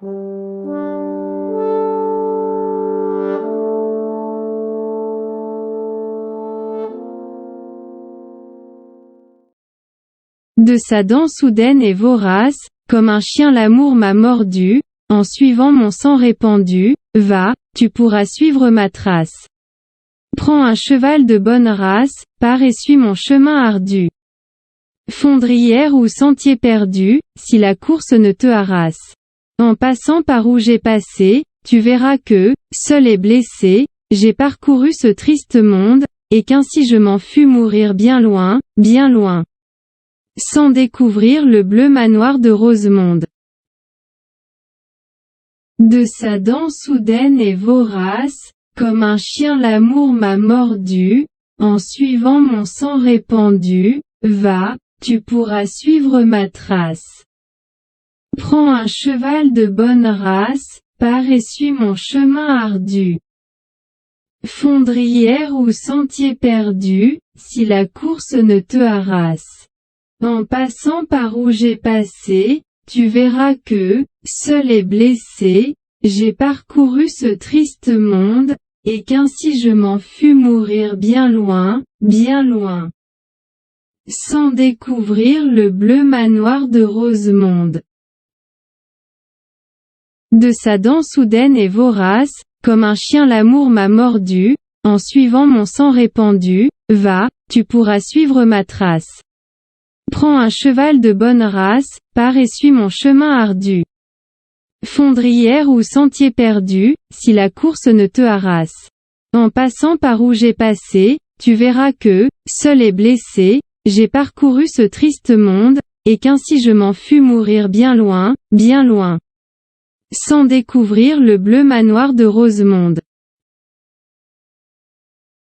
De sa dent soudaine et vorace, comme un chien l'amour m'a mordu, en suivant mon sang répandu, va, tu pourras suivre ma trace. Prends un cheval de bonne race, pars et suis mon chemin ardu. Fondrière ou sentier perdu, si la course ne te harasse. En passant par où j'ai passé, tu verras que, seul et blessé, j'ai parcouru ce triste monde, et qu'ainsi je m'en fus mourir bien loin, sans découvrir le bleu manoir de Rosemonde. De sa dent soudaine et vorace, comme un chien l'amour m'a mordu, en suivant mon sang répandu, va, tu pourras suivre ma trace. Prends un cheval de bonne race, pars et suis mon chemin ardu. Fondrière ou sentier perdu, si la course ne te harasse. En passant par où j'ai passé, tu verras que, seul et blessé, j'ai parcouru ce triste monde, et qu'ainsi je m'en fus mourir bien loin, sans découvrir le bleu manoir de Rosemonde. De sa dent soudaine et vorace, comme un chien l'amour m'a mordu, en suivant mon sang répandu, va, tu pourras suivre ma trace. Prends un cheval de bonne race, pars et suis mon chemin ardu. Fondrière ou sentier perdu, si la course ne te harasse. En passant par où j'ai passé, tu verras que, seul et blessé, j'ai parcouru ce triste monde, et qu'ainsi je m'en fus mourir bien loin, sans découvrir le bleu manoir de Rosemonde.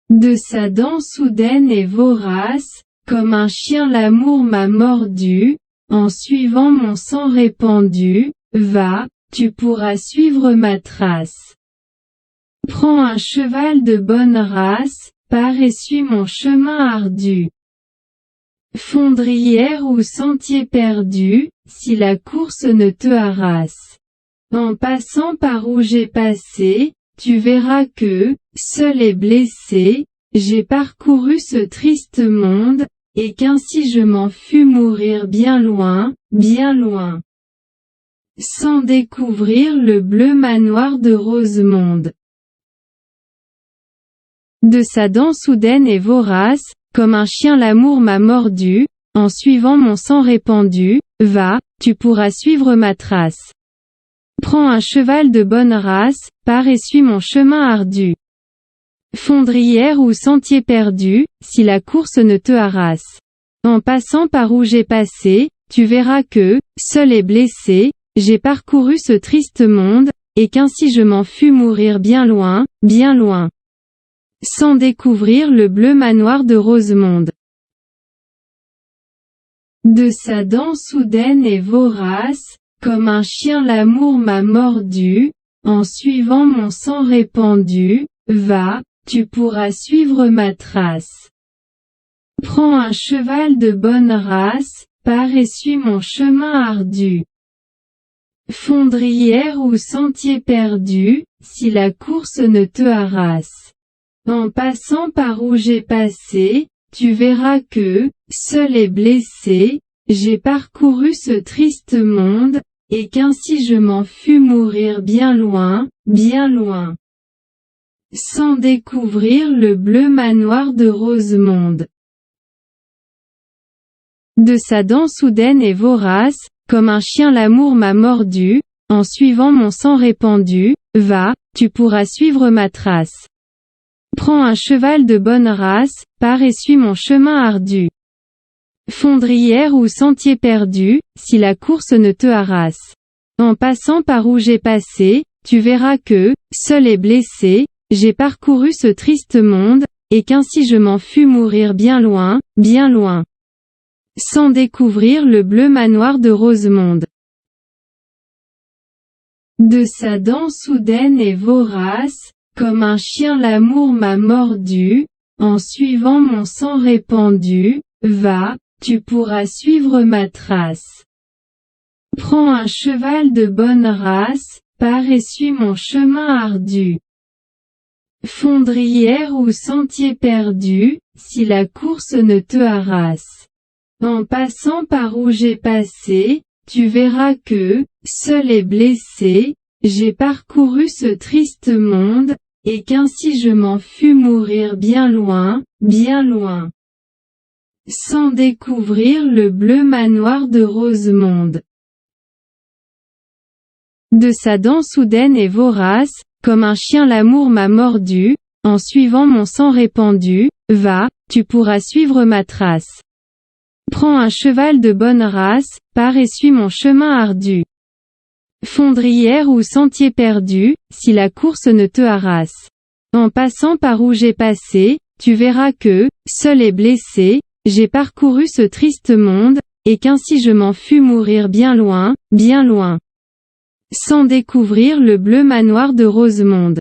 De sa dent soudaine et vorace, comme un chien l'amour m'a mordu, en suivant mon sang répandu, va, tu pourras suivre ma trace. Prends un cheval de bonne race, pars et suis mon chemin ardu. Fondrière ou sentier perdu, si la course ne te harasse. En passant par où j'ai passé, tu verras que, seul et blessé, j'ai parcouru ce triste monde, et qu'ainsi je m'en fus mourir bien loin, sans découvrir le bleu manoir de Rosemonde. De sa dent soudaine et vorace, comme un chien l'amour m'a mordu, en suivant mon sang répandu, va, tu pourras suivre ma trace. Prends un cheval de bonne race, pars et suis mon chemin ardu. Fondrière ou sentier perdu, si la course ne te harasse. En passant par où j'ai passé, tu verras que, seul et blessé, j'ai parcouru ce triste monde, et qu'ainsi je m'en fus mourir bien loin, sans découvrir le bleu manoir de Rosemonde. De sa dent soudaine et vorace, comme un chien l'amour m'a mordu, en suivant mon sang répandu, va, tu pourras suivre ma trace. Prends un cheval de bonne race, pars et suis mon chemin ardu. Fondrière ou sentier perdu, si la course ne te harasse. En passant par où j'ai passé, tu verras que, seul et blessé, j'ai parcouru ce triste monde, et qu'ainsi je m'en fus mourir bien loin, sans découvrir le bleu manoir de Rosemonde. De sa dent soudaine et vorace, comme un chien l'amour m'a mordu, en suivant mon sang répandu, va, tu pourras suivre ma trace. Prends un cheval de bonne race, pars et suis mon chemin ardu. Fondrière ou sentier perdu, si la course ne te harasse. En passant par où j'ai passé, tu verras que, seul et blessé, j'ai parcouru ce triste monde, et qu'ainsi je m'en fus mourir bien loin, sans découvrir le bleu manoir de Rosemonde. De sa dent soudaine et vorace, comme un chien l'amour m'a mordu, en suivant mon sang répandu, va, tu pourras suivre ma trace. Prends un cheval de bonne race, pars et suis mon chemin ardu. Fondrière ou sentier perdu, si la course ne te harasse. En passant par où j'ai passé, tu verras que, seul et blessé, j'ai parcouru ce triste monde, et qu'ainsi je m'en fus mourir bien loin, sans découvrir le bleu manoir de Rosemonde. De sa dent soudaine et vorace, comme un chien l'amour m'a mordu, en suivant mon sang répandu, va, tu pourras suivre ma trace. Prends un cheval de bonne race, pars et suis mon chemin ardu. Fondrière ou sentier perdu, si la course ne te harasse. En passant par où j'ai passé, tu verras que, seul et blessé, j'ai parcouru ce triste monde, et qu'ainsi je m'en fus mourir bien loin, sans découvrir le bleu manoir de Rosemonde.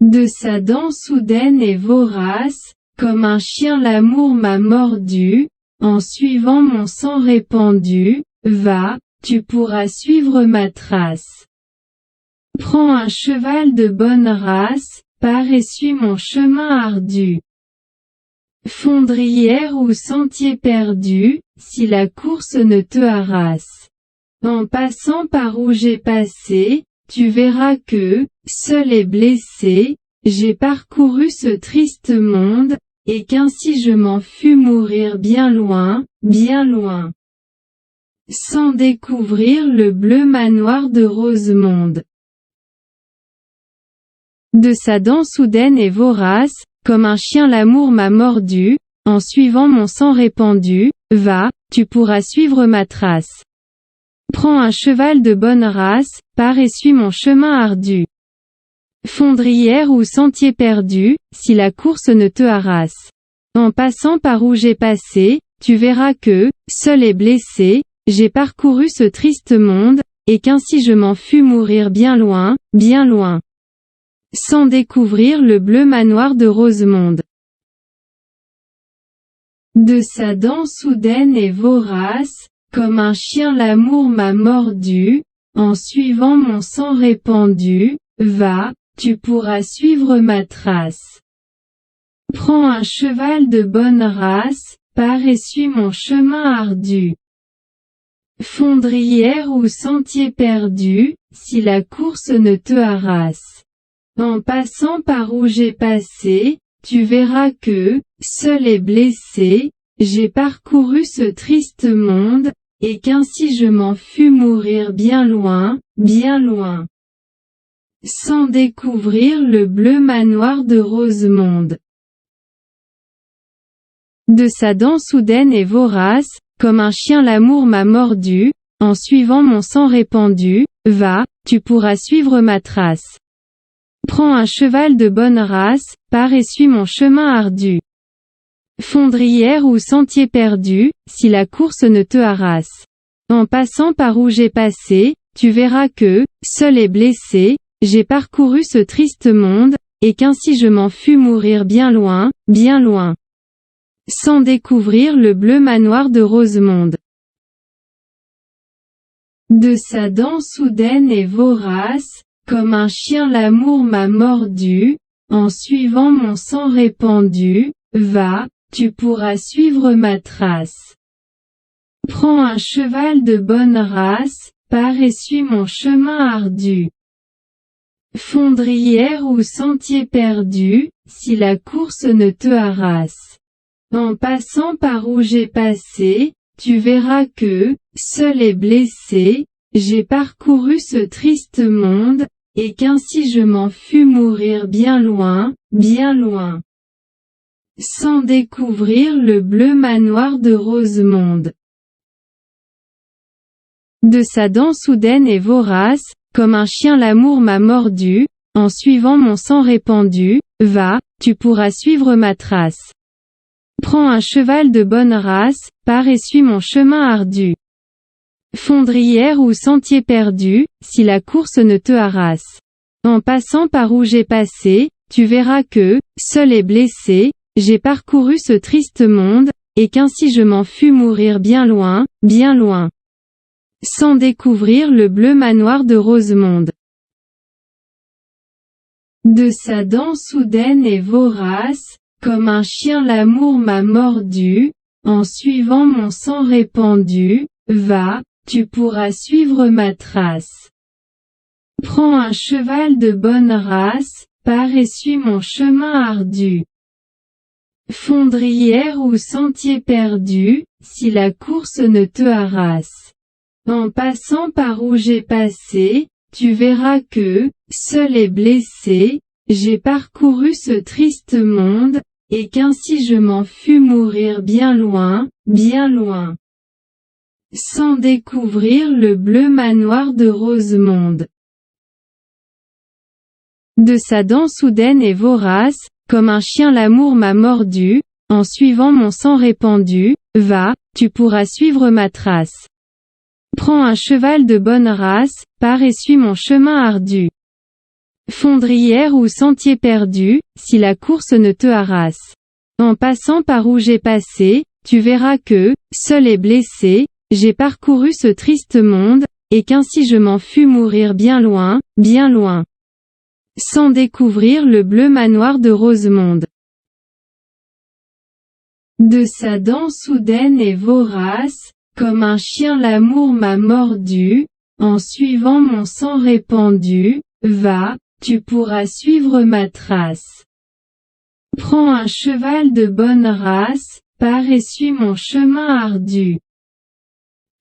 De sa dent soudaine et vorace, comme un chien l'amour m'a mordu, en suivant mon sang répandu, va, tu pourras suivre ma trace. Prends un cheval de bonne race, pars et suis mon chemin ardu. Fondrière ou sentier perdu, si la course ne te harasse. En passant par où j'ai passé, tu verras que, seul et blessé, j'ai parcouru ce triste monde, et qu'ainsi je m'en fus mourir bien loin, sans découvrir le bleu manoir de Rosemonde. De sa dent soudaine et vorace, comme un chien l'amour m'a mordu, en suivant mon sang répandu, va, tu pourras suivre ma trace. Prends un cheval de bonne race, pars et suis mon chemin ardu. Fondrière ou sentier perdu, si la course ne te harasse. En passant par où j'ai passé, tu verras que, seul et blessé, j'ai parcouru ce triste monde, et qu'ainsi je m'en fus mourir bien loin, sans découvrir le bleu manoir de Rosemonde. De sa dent soudaine et vorace, comme un chien l'amour m'a mordu, en suivant mon sang répandu, va, tu pourras suivre ma trace. Prends un cheval de bonne race, pars et suis mon chemin ardu. Fondrière ou sentier perdu, si la course ne te harasse. En passant par où j'ai passé, tu verras que, seul et blessé, j'ai parcouru ce triste monde, et qu'ainsi je m'en fus mourir bien loin, sans découvrir le bleu manoir de Rosemonde. De sa dent soudaine et vorace, comme un chien l'amour m'a mordu, en suivant mon sang répandu, va, tu pourras suivre ma trace. Prends un cheval de bonne race, pars et suis mon chemin ardu. Fondrière ou sentier perdu, si la course ne te harasse. En passant par où j'ai passé, tu verras que, seul et blessé, j'ai parcouru ce triste monde, et qu'ainsi je m'en fus mourir bien loin, sans découvrir le bleu manoir de Rosemonde. De sa dent soudaine et vorace, comme un chien l'amour m'a mordu, en suivant mon sang répandu, va, tu pourras suivre ma trace. Prends un cheval de bonne race, pars et suis mon chemin ardu. Fondrière ou sentier perdu, si la course ne te harasse. En passant par où j'ai passé, tu verras que, seul et blessé, j'ai parcouru ce triste monde, et qu'ainsi je m'en fus mourir bien loin, sans découvrir le bleu manoir de Rosemonde. De sa dent soudaine et vorace, comme un chien l'amour m'a mordu, en suivant mon sang répandu, va, tu pourras suivre ma trace. Prends un cheval de bonne race, pars et suis mon chemin ardu. Fondrière ou sentier perdu, si la course ne te harasse. En passant par où j'ai passé, tu verras que, seul et blessé, j'ai parcouru ce triste monde, et qu'ainsi je m'en fus mourir bien loin, sans découvrir le bleu manoir de Rosemonde. De sa dent soudaine et vorace, comme un chien l'amour m'a mordu, en suivant mon sang répandu, va, tu pourras suivre ma trace. Prends un cheval de bonne race, pars et suis mon chemin ardu. Fondrière ou sentier perdu, si la course ne te harasse. En passant par où j'ai passé, tu verras que, seul et blessé, j'ai parcouru ce triste monde, et qu'ainsi je m'en fus mourir bien loin, sans découvrir le bleu manoir de Rosemonde. De sa dent soudaine et vorace, comme un chien l'amour m'a mordu, en suivant mon sang répandu, va, tu pourras suivre ma trace. Prends un cheval de bonne race, pars et suis mon chemin ardu. Fondrière ou sentier perdu, si la course ne te harasse. En passant par où j'ai passé, tu verras que, seul et blessé, j'ai parcouru ce triste monde, et qu'ainsi je m'en fus mourir bien loin, sans découvrir le bleu manoir de Rosemonde. De sa dent soudaine et vorace, comme un chien l'amour m'a mordu, en suivant mon sang répandu, va, tu pourras suivre ma trace. Prends un cheval de bonne race, pars et suis mon chemin ardu.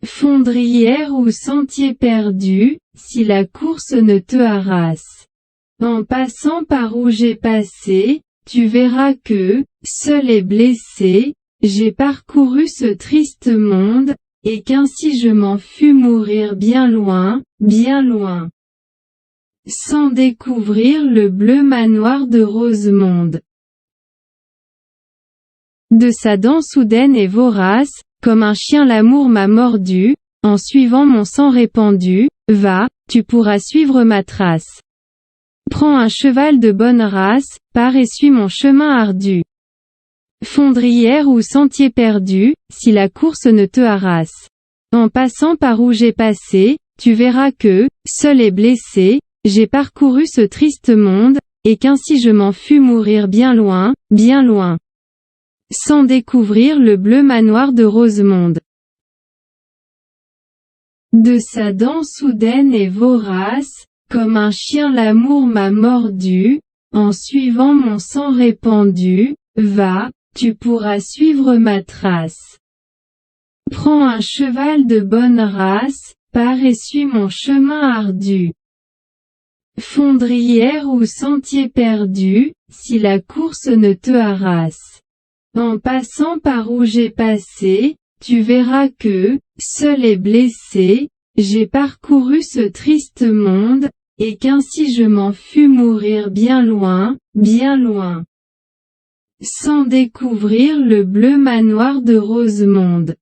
Fondrière ou sentier perdu, si la course ne te harasse. En passant par où j'ai passé, tu verras que, seul et blessé, j'ai parcouru ce triste monde, et qu'ainsi je m'en fus mourir bien loin, sans découvrir le bleu manoir de Rosemonde. De sa dent soudaine et vorace, comme un chien l'amour m'a mordu, en suivant mon sang répandu, va, tu pourras suivre ma trace. Prends un cheval de bonne race, pars et suis mon chemin ardu. Fondrière ou sentier perdu, si la course ne te harasse. En passant par où j'ai passé, tu verras que, seul et blessé, j'ai parcouru ce triste monde, et qu'ainsi je m'en fus mourir bien loin, sans découvrir le bleu manoir de Rosemonde. De sa dent soudaine et vorace, comme un chien l'amour m'a mordu, en suivant mon sang répandu, va, tu pourras suivre ma trace. Prends un cheval de bonne race, pars et suis mon chemin ardu. Fondrière ou sentier perdu, si la course ne te harasse. En passant par où j'ai passé, tu verras que, seul et blessé, j'ai parcouru ce triste monde, et qu'ainsi je m'en fus mourir bien loin, sans découvrir le bleu manoir de Rosemonde.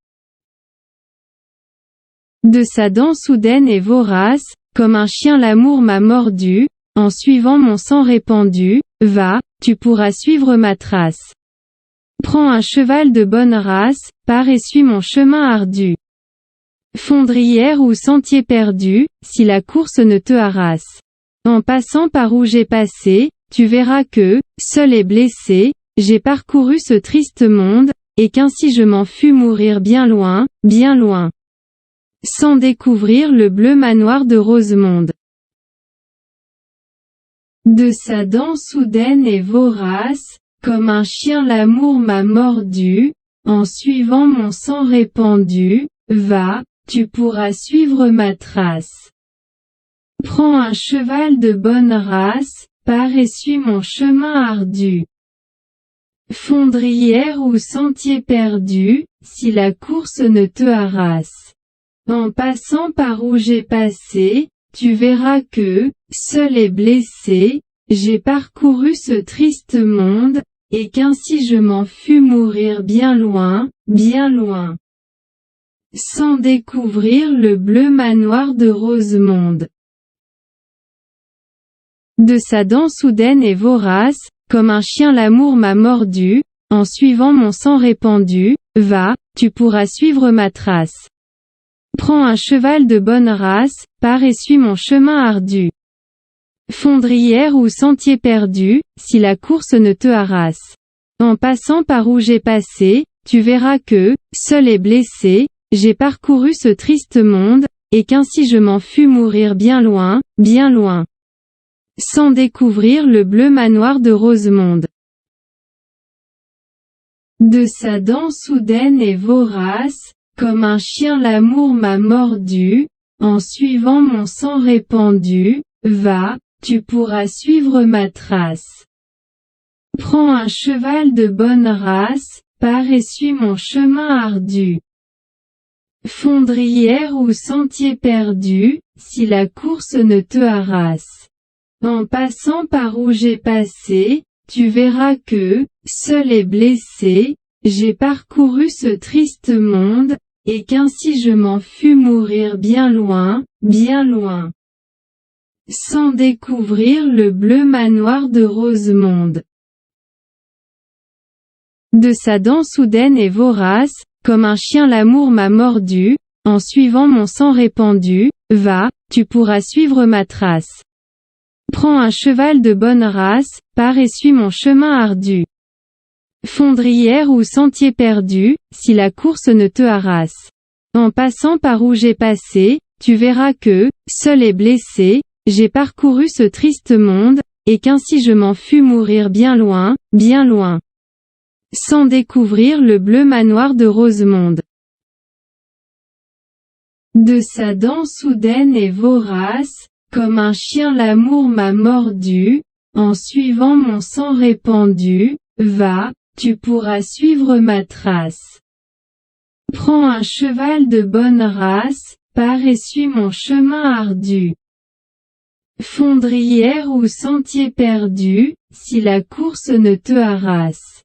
De sa dent soudaine et vorace, comme un chien l'amour m'a mordu, en suivant mon sang répandu, va, tu pourras suivre ma trace. Prends un cheval de bonne race, pars et suis mon chemin ardu. Fondrière ou sentier perdu, si la course ne te harasse. En passant par où j'ai passé, tu verras que, seul et blessé, j'ai parcouru ce triste monde, et qu'ainsi je m'en fus mourir bien loin, sans découvrir le bleu manoir de Rosemonde. De sa dent soudaine et vorace, comme un chien l'amour m'a mordu, en suivant mon sang répandu, va, tu pourras suivre ma trace. Prends un cheval de bonne race, pars et suis mon chemin ardu. Fondrière ou sentier perdu, si la course ne te harasse. En passant par où j'ai passé, tu verras que, seul et blessé, j'ai parcouru ce triste monde, et qu'ainsi je m'en fus mourir bien loin, sans découvrir le bleu manoir de Rosemonde. De sa dent soudaine et vorace, comme un chien l'amour m'a mordu, en suivant mon sang répandu, va, tu pourras suivre ma trace. Prends un cheval de bonne race, pars et suis mon chemin ardu. Fondrière ou sentier perdu, si la course ne te harasse. En passant par où j'ai passé, tu verras que, seul et blessé, j'ai parcouru ce triste monde, et qu'ainsi je m'en fus mourir bien loin, sans découvrir le bleu manoir de Rosemonde. De sa dent soudaine et vorace, comme un chien l'amour m'a mordu, en suivant mon sang répandu, va, tu pourras suivre ma trace. Prends un cheval de bonne race, pars et suis mon chemin ardu. Fondrière ou sentier perdu, si la course ne te harasse. En passant par où j'ai passé, tu verras que, seul et blessé, j'ai parcouru ce triste monde, et qu'ainsi je m'en fus mourir bien loin, sans découvrir le bleu manoir de Rosemonde. De sa dent soudaine et vorace, comme un chien l'amour m'a mordu, en suivant mon sang répandu, va, tu pourras suivre ma trace. Prends un cheval de bonne race, pars et suis mon chemin ardu. Fondrière ou sentier perdu, si la course ne te harasse. En passant par où j'ai passé, tu verras que, seul et blessé, j'ai parcouru ce triste monde, et qu'ainsi je m'en fus mourir bien loin, sans découvrir le bleu manoir de Rosemonde. De sa dent soudaine et vorace, comme un chien l'amour m'a mordu, en suivant mon sang répandu, va, tu pourras suivre ma trace. Prends un cheval de bonne race, pars et suis mon chemin ardu. Fondrière ou sentier perdu, si la course ne te harasse.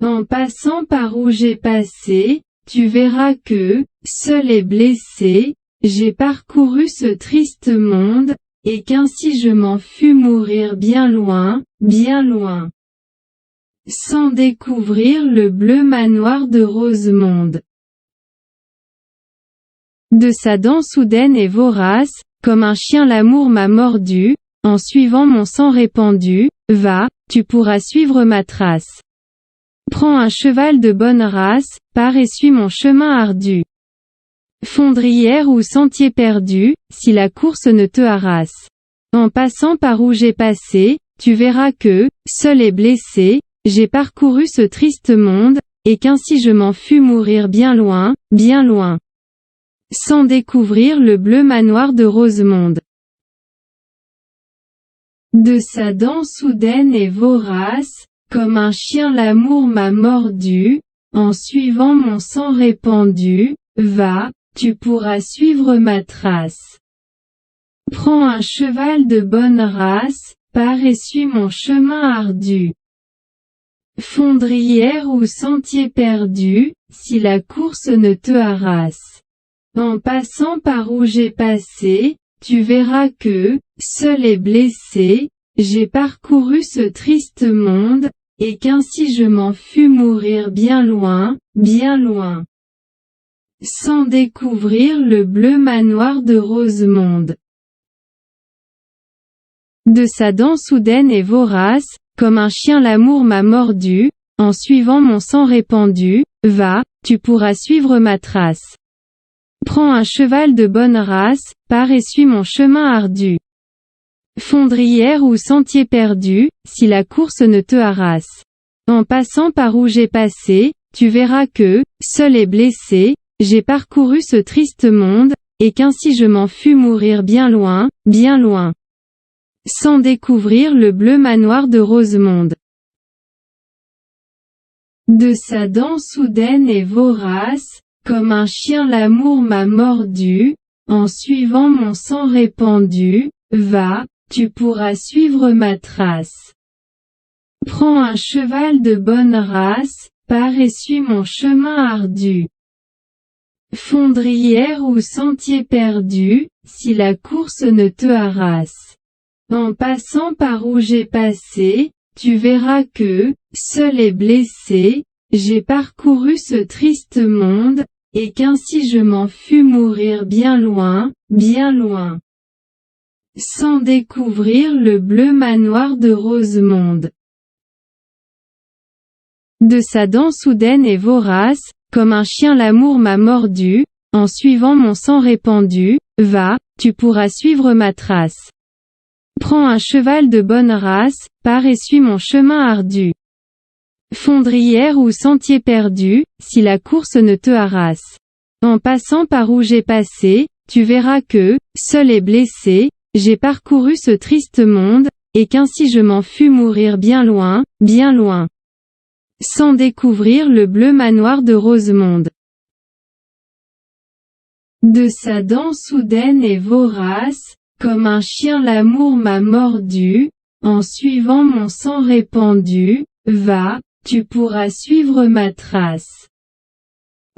En passant par où j'ai passé, tu verras que, seul et blessé, j'ai parcouru ce triste monde, et qu'ainsi je m'en fus mourir bien loin, sans découvrir le bleu manoir de Rosemonde. De sa dent soudaine et vorace, comme un chien l'amour m'a mordu, en suivant mon sang répandu, va, tu pourras suivre ma trace. Prends un cheval de bonne race, pars et suis mon chemin ardu. Fondrière ou sentier perdu, si la course ne te harasse. En passant par où j'ai passé, tu verras que, seul et blessé, j'ai parcouru ce triste monde, et qu'ainsi je m'en fus mourir bien loin, sans découvrir le bleu manoir de Rosemonde. De sa dent soudaine et vorace, comme un chien l'amour m'a mordu, en suivant mon sang répandu, va, tu pourras suivre ma trace. Prends un cheval de bonne race, pars et suis mon chemin ardu. Fondrière ou sentier perdu, si la course ne te harasse. En passant par où j'ai passé, tu verras que, seul et blessé, j'ai parcouru ce triste monde, et qu'ainsi je m'en fus mourir bien loin, sans découvrir le bleu manoir de Rosemonde. De sa dent soudaine et vorace, comme un chien l'amour m'a mordu, en suivant mon sang répandu, va, tu pourras suivre ma trace. Prends un cheval de bonne race, pars et suis mon chemin ardu. Fondrière ou sentier perdu, si la course ne te harasse. En passant par où j'ai passé, tu verras que, seul et blessé, j'ai parcouru ce triste monde, et qu'ainsi je m'en fus mourir bien loin, sans découvrir le bleu manoir de Rosemonde. De sa dent soudaine et vorace, comme un chien l'amour m'a mordu, en suivant mon sang répandu, va, tu pourras suivre ma trace. Prends un cheval de bonne race, pars et suis mon chemin ardu. Fondrière ou sentier perdu, si la course ne te harasse. En passant par où j'ai passé, tu verras que, seul et blessé, j'ai parcouru ce triste monde, et qu'ainsi je m'en fus mourir bien loin, sans découvrir le bleu manoir de Rosemonde. De sa dent soudaine et vorace, comme un chien l'amour m'a mordu, en suivant mon sang répandu, va, tu pourras suivre ma trace. Prends un cheval de bonne race, pars et suis mon chemin ardu. Fondrière ou sentier perdu, si la course ne te harasse. En passant par où j'ai passé, tu verras que, seul et blessé, j'ai parcouru ce triste monde, et qu'ainsi je m'en fus mourir bien loin, sans découvrir le bleu manoir de Rosemonde. De sa dent soudaine et vorace, comme un chien l'amour m'a mordu, en suivant mon sang répandu, va, tu pourras suivre ma trace.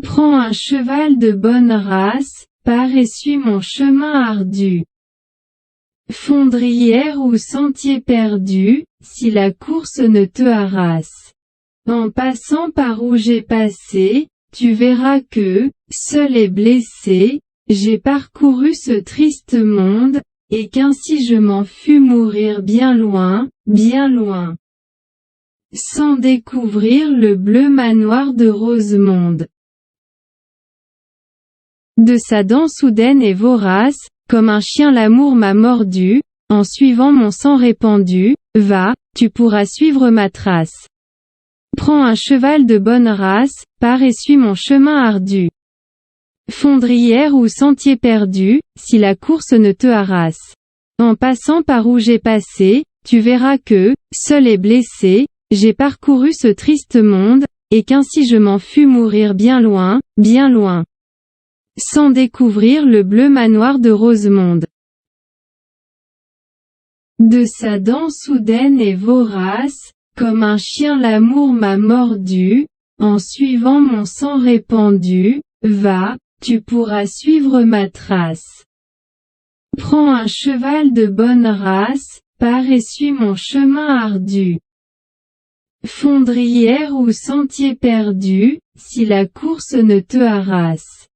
Prends un cheval de bonne race, pars et suis mon chemin ardu. Fondrière ou sentier perdu, si la course ne te harasse. En passant par où j'ai passé, tu verras que, seul et blessé, j'ai parcouru ce triste monde, et qu'ainsi je m'en fus mourir bien loin, sans découvrir le bleu manoir de Rosemonde. De sa dent soudaine et vorace, comme un chien l'amour m'a mordu, en suivant mon sang répandu, va, tu pourras suivre ma trace. Prends un cheval de bonne race, pars et suis mon chemin ardu. Fondrière ou sentier perdu, si la course ne te harasse. En passant par où j'ai passé, tu verras que, seul et blessé, j'ai parcouru ce triste monde, et qu'ainsi je m'en fus mourir bien loin, sans découvrir le bleu manoir de Rosemonde. De sa dent soudaine et vorace, comme un chien l'amour m'a mordu, en suivant mon sang répandu, va, tu pourras suivre ma trace. Prends un cheval de bonne race, pars et suis mon chemin ardu. Fondrière ou sentier perdu, si la course ne te harasse.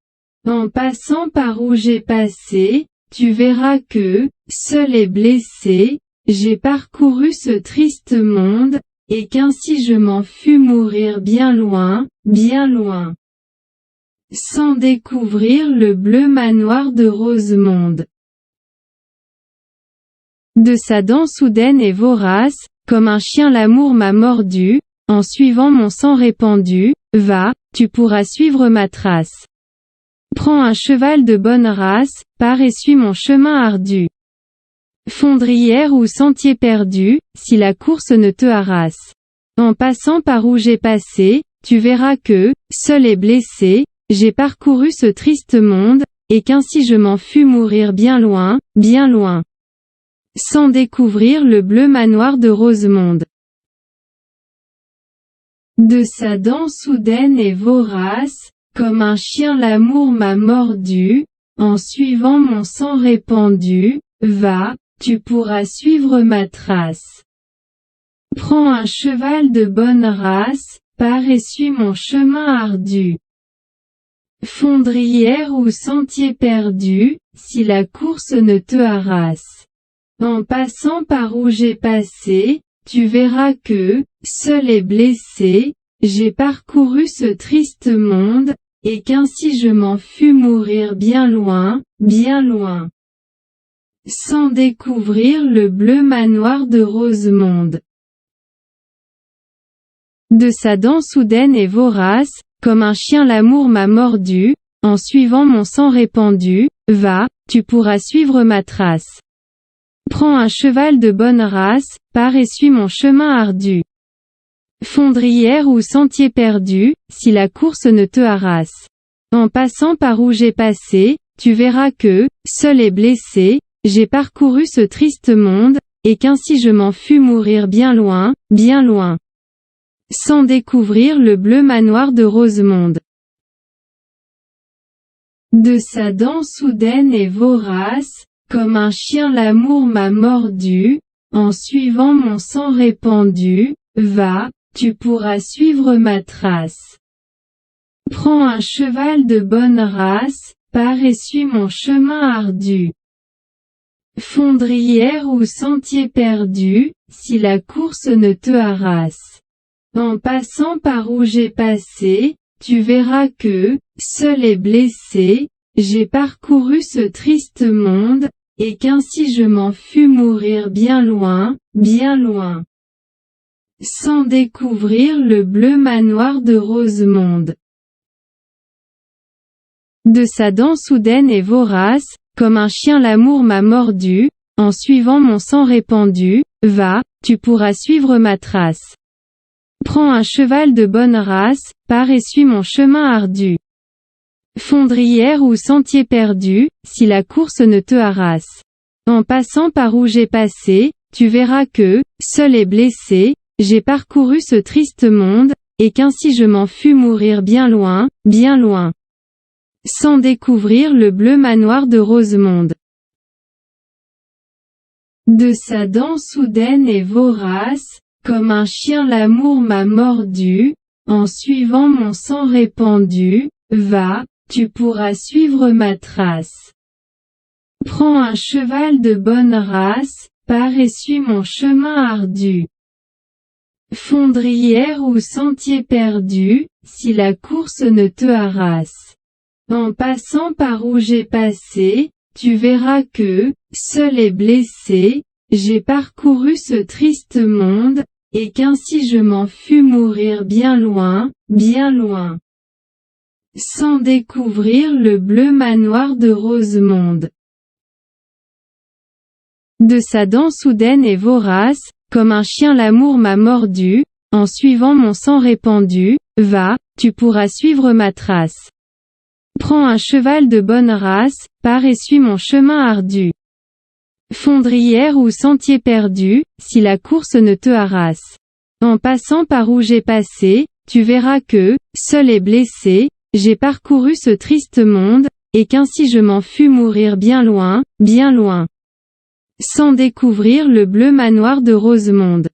En passant par où j'ai passé, tu verras que, seul et blessé, j'ai parcouru ce triste monde, et qu'ainsi je m'en fus mourir bien loin, sans découvrir le bleu manoir de Rosemonde. De sa dent soudaine et vorace, comme un chien l'amour m'a mordu, en suivant mon sang répandu, va, tu pourras suivre ma trace. Prends un cheval de bonne race, pars et suis mon chemin ardu. Fondrière ou sentier perdu, si la course ne te harasse. En passant par où j'ai passé, tu verras que, seul et blessé, j'ai parcouru ce triste monde, et qu'ainsi je m'en fus mourir bien loin, sans découvrir le bleu manoir de Rosemonde. De sa dent soudaine et vorace, comme un chien l'amour m'a mordu, en suivant mon sang répandu, va, tu pourras suivre ma trace. Prends un cheval de bonne race, pars et suis mon chemin ardu. Fondrière ou sentier perdu, si la course ne te harasse. En passant par où j'ai passé, tu verras que, seul et blessé, j'ai parcouru ce triste monde, et qu'ainsi je m'en fus mourir bien loin, sans découvrir le bleu manoir de Rosemonde. De sa dent soudaine et vorace, comme un chien l'amour m'a mordu, en suivant mon sang répandu, va, tu pourras suivre ma trace. Prends un cheval de bonne race, pars et suis mon chemin ardu. Fondrière ou sentier perdu, si la course ne te harasse. En passant par où j'ai passé, tu verras que, seul et blessé, j'ai parcouru ce triste monde, et qu'ainsi je m'en fus mourir bien loin, sans découvrir le bleu manoir de Rosemonde. De sa dent soudaine et vorace, comme un chien l'amour m'a mordu, en suivant mon sang répandu, va, tu pourras suivre ma trace. Prends un cheval de bonne race, pars et suis mon chemin ardu. Fondrière ou sentier perdu, si la course ne te harasse. En passant par où j'ai passé, tu verras que, seul et blessé, j'ai parcouru ce triste monde, et qu'ainsi je m'en fus mourir bien loin, sans découvrir le bleu manoir de Rosemonde. De sa dent soudaine et vorace, comme un chien l'amour m'a mordu, en suivant mon sang répandu, va, tu pourras suivre ma trace. Prends un cheval de bonne race, pars et suis mon chemin ardu. Fondrière ou sentier perdu, si la course ne te harasse. En passant par où j'ai passé, tu verras que, seul et blessé, j'ai parcouru ce triste monde, et qu'ainsi je m'en fus mourir bien loin, sans découvrir le bleu manoir de Rosemonde. De sa dent soudaine et vorace, comme un chien l'amour m'a mordu, en suivant mon sang répandu, va, tu pourras suivre ma trace. Prends un cheval de bonne race, pars et suis mon chemin ardu. Fondrière ou sentier perdu, si la course ne te harasse. En passant par où j'ai passé, tu verras que, seul et blessé, j'ai parcouru ce triste monde, et qu'ainsi je m'en fus mourir bien loin, sans découvrir le bleu manoir de Rosemonde. De sa dent soudaine et vorace, comme un chien l'amour m'a mordu, en suivant mon sang répandu, va, tu pourras suivre ma trace. Prends un cheval de bonne race, pars et suis mon chemin ardu. Fondrière ou sentier perdu, si la course ne te harasse. En passant par où j'ai passé, tu verras que, seul et blessé, j'ai parcouru ce triste monde, et qu'ainsi je m'en fus mourir bien loin, sans découvrir le bleu manoir de Rosemonde.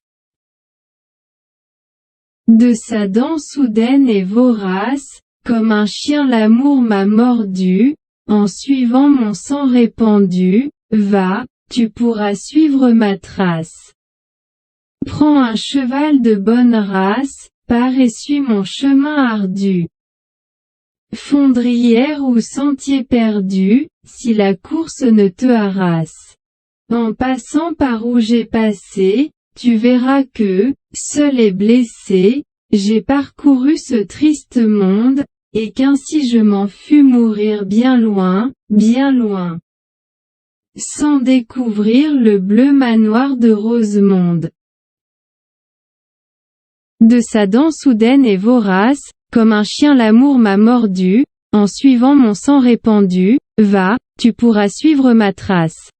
De sa dent soudaine et vorace, comme un chien l'amour m'a mordu, en suivant mon sang répandu, va, tu pourras suivre ma trace. Prends un cheval de bonne race, pars et suis mon chemin ardu. Fondrière ou sentier perdu, si la course ne te harasse. En passant par où j'ai passé, tu verras que, seul et blessé, j'ai parcouru ce triste monde, et qu'ainsi je m'en fus mourir bien loin, sans découvrir le bleu manoir de Rosemonde. De sa dent soudaine et vorace, comme un chien l'amour m'a mordu, en suivant mon sang répandu, va, tu pourras suivre ma trace.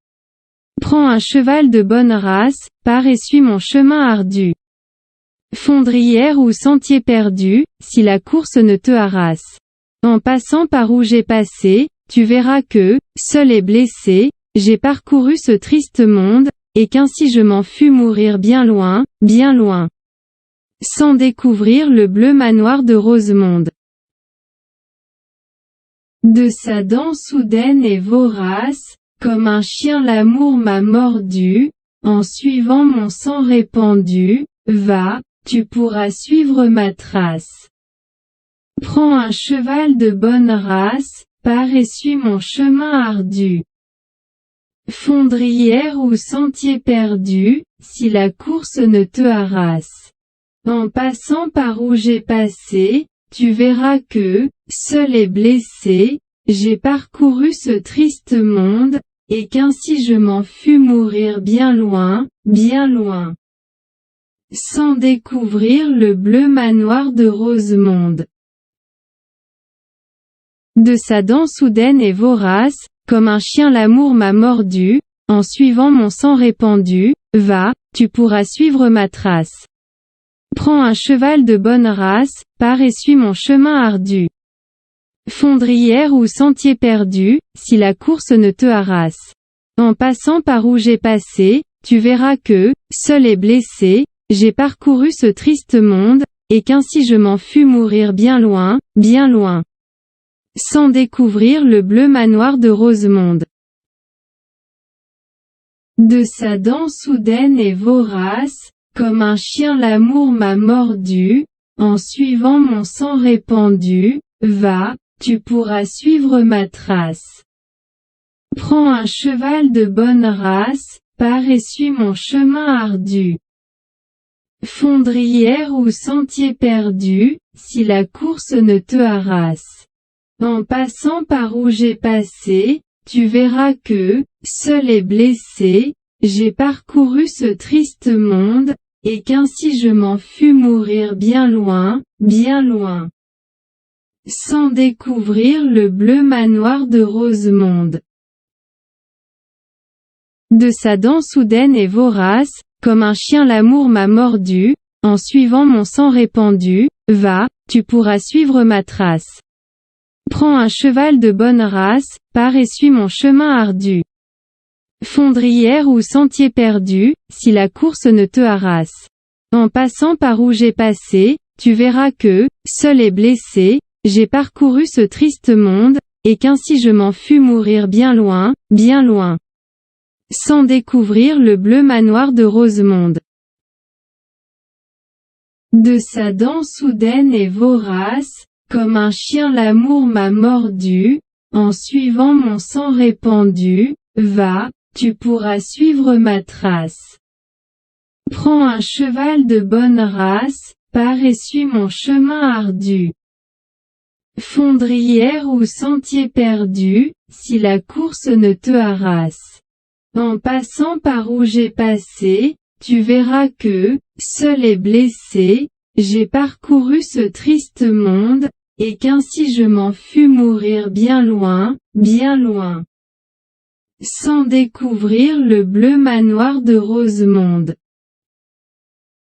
Prends un cheval de bonne race, pars et suis mon chemin ardu. Fondrière ou sentier perdu, si la course ne te harasse. En passant par où j'ai passé, tu verras que, seul et blessé, j'ai parcouru ce triste monde, et qu'ainsi je m'en fus mourir bien loin, sans découvrir le bleu manoir de Rosemonde. De sa dent soudaine et vorace, comme un chien l'amour m'a mordu, en suivant mon sang répandu, va, tu pourras suivre ma trace. Prends un cheval de bonne race, pars et suis mon chemin ardu. Fondrière ou sentier perdu, si la course ne te harasse. En passant par où j'ai passé, tu verras que, seul et blessé, j'ai parcouru ce triste monde, et qu'ainsi je m'en fus mourir bien loin, sans découvrir le bleu manoir de Rosemonde. De sa dent soudaine et vorace, comme un chien l'amour m'a mordu, en suivant mon sang répandu, va, tu pourras suivre ma trace. Prends un cheval de bonne race, pars et suis mon chemin ardu. Fondrière ou sentier perdu, si la course ne te harasse. En passant par où j'ai passé, tu verras que, seul et blessé, j'ai parcouru ce triste monde, et qu'ainsi je m'en fus mourir bien loin, sans découvrir le bleu manoir de Rosemonde. De sa dent soudaine et vorace, comme un chien l'amour m'a mordu, en suivant mon sang répandu, va, tu pourras suivre ma trace. Prends un cheval de bonne race, pars et suis mon chemin ardu. Fondrière ou sentier perdu, si la course ne te harasse. En passant par où j'ai passé, tu verras que, seul et blessé, j'ai parcouru ce triste monde, et qu'ainsi je m'en fus mourir bien loin, sans découvrir le bleu manoir de Rosemonde. De sa dent soudaine et vorace, comme un chien l'amour m'a mordu, en suivant mon sang répandu, va, tu pourras suivre ma trace. Prends un cheval de bonne race, pars et suis mon chemin ardu. Fondrière ou sentier perdu, si la course ne te harasse. En passant par où j'ai passé, tu verras que, seul et blessé, j'ai parcouru ce triste monde, et qu'ainsi je m'en fus mourir bien loin, sans découvrir le bleu manoir de Rosemonde. De sa dent soudaine et vorace, comme un chien l'amour m'a mordu, en suivant mon sang répandu, va, tu pourras suivre ma trace. Prends un cheval de bonne race, pars et suis mon chemin ardu. Fondrière ou sentier perdu, si la course ne te harasse. En passant par où j'ai passé, tu verras que, seul et blessé, j'ai parcouru ce triste monde, et qu'ainsi je m'en fus mourir bien loin, sans découvrir le bleu manoir de Rosemonde.